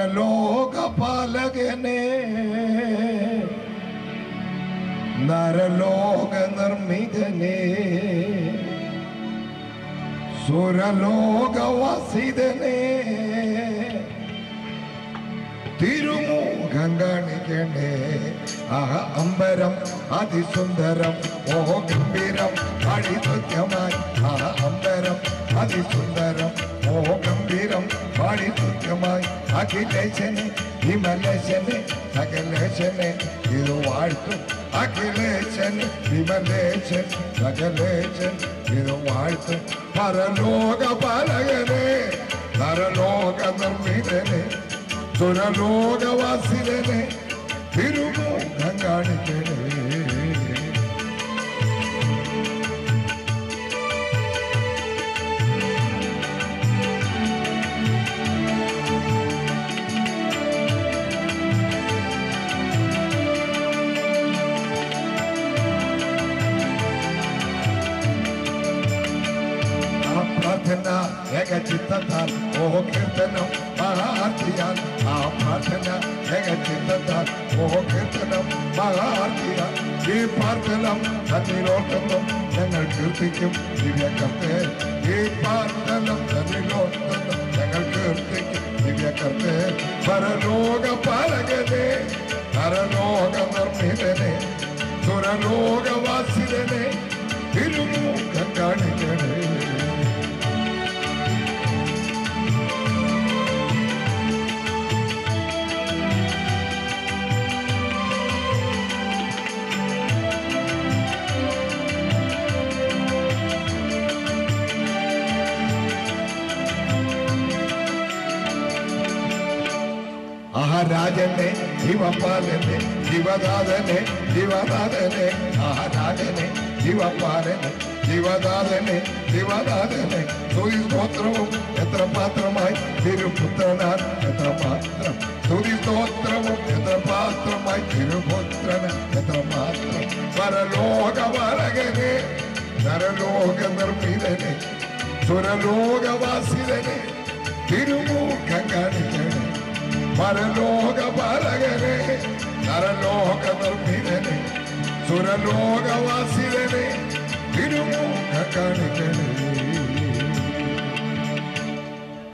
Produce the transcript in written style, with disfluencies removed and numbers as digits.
പരലോകപാലകനെ നരലോക നിർമ്മിതനെ സുരലോകവാസിതനെ തിരുമുഖം കാണിക്കണേ. അമ്പരം അതിസുന്ദരം ഓ ഗംഭീരം പാടിതുത്യമായി. അമ്പരം അതിസുന്ദരം ഓ ഗംഭീരം പാടിതുത്യമായി. അഖിലേശനെ വിമലേശനെ സകലേശനെ ഇത് വാഴ്ത്തും. അഖിലേശൻ വിമലേശൻ സകലേശൻ ഇത് വാഴ്ത്തും. പരലോക പാലകനെ നരലോക നിർമ്മിതനെ സുരലോകവാസിതനെ തിരുമുഖം കാണിക്കണേ. പ്രാർത്ഥന ഏകചിത്തത്താൽ ഓ കീർത്തനം മഹാർത്തിയാൽ. ആ പ്രാർത്ഥന ഏകചിത്തത്താൽ ഓ കീർത്തനം മഹാർത്തിയാൽ. ഈ പ്രാർത്ഥനം തന്നിലോട്ടുന്നു ഞങ്ങൾ കീർത്തിക്കും ദിവ്യകർത്തേ. ഈ പ്രാർത്ഥനം തന്നിലോട്ടുന്നു ഞങ്ങൾ കീർത്തിക്കും ദിവ്യകർത്തേ. പരലോക പാലകനെ നരലോക നിർമ്മിതനെ സുരലോകവാസിതനെ തിരുമുഖം കാണിക്കണേ. രാജനെ ശിവപാലനെ ശിവദാതനെ ശിവനാഥനെ. രാജനെ ശിവപാലനെ ശിവദാതനെ ശിവനാഥനെ. സ്തുതി സ്തോത്രവും എത്ര പാത്രമായി തിരുപുത്രനാൽ എത്ര പാത്രം. സ്തുതി സ്തോത്രവും എത്ര പാത്രമായി തിരുപുത്രന എത്ര പാത്രം. പരലോക പാലകനെ നരലോക നിർമ്മിതനെ സുരലോകവാസിതനെ തിരുമുഖം കാണിക്കണേ. പരലോക പാലകനെ നരലോക നിർമ്മിതനെ സുരലോകവാസിതനെ തിരുമുഖം കാണിക്കണേ.